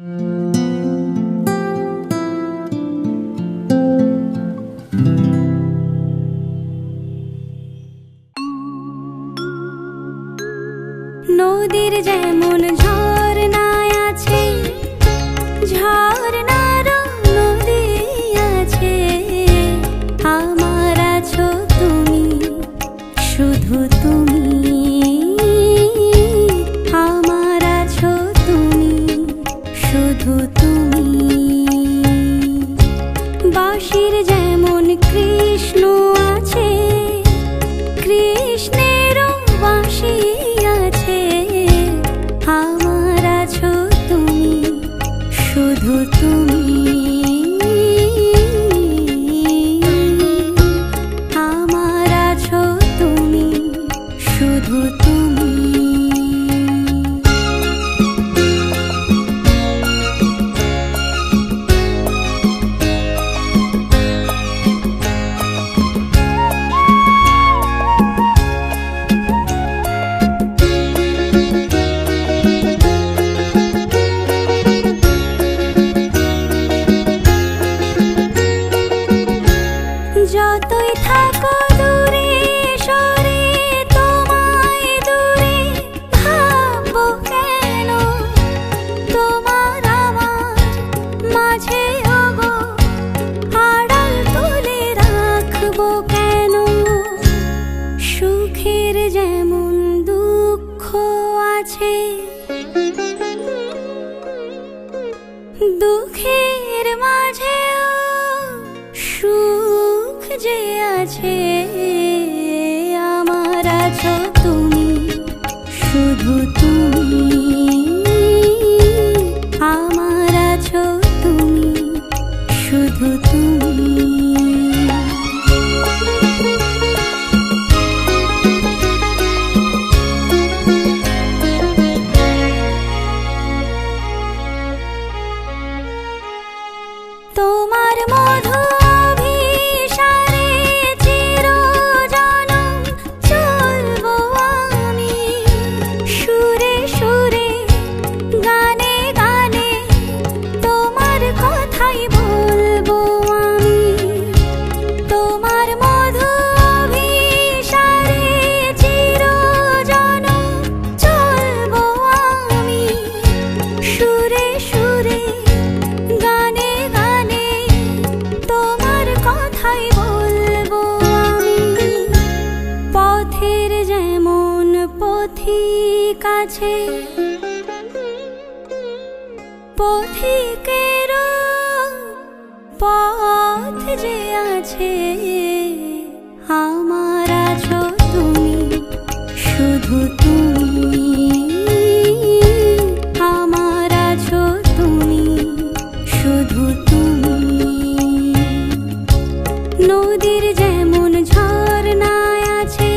নদীর যেমন ঝর্ণায় আছে, ঝর্ণারও নদী আছে, আমার আছো তুমি, শুধু তুমি, আমার আছো তুমি, শুধু তুমি। বাঁশির যেমন কৃষ্ণ আছে, কৃষ্ণেরও বাঁশি আছে, আমার আছো তুমি, শুধু তুমি, আমার আছো তুমি, শুধু তুমি। যতই থাকো দূরে সরে, তোমায় দূরে ভাববো কেন, তোমার আমার মাঝে ওগো আড়াল তুলে রাখবো কেন। সুখের যেমন দুঃখ আছে, দুঃখের মাঝেও সুখ যে আছে, আমার আছো তুমি, শুধু তুমি, আমার আছো তুমি, শুধু তুমি। তোমার মধু অভিসারে চিরজনম চলবো আমি, সুরে সুরে গানে গানে তোমার কথাই বলবো আমি। তোমার মধু অভিসারে চিরজনম চলবো আমি, সুরে সুরে গানে গানে তোমার কথাই বলবো আমি। পথের যেমন পথিক আছে, পথিকেরও পথ যে আছে, আমার আছো তুমি, শুধু তুমি, আমার আছো তুমি, শুধু তুমি। নদীর যেমন ঝর্ণায় আছে,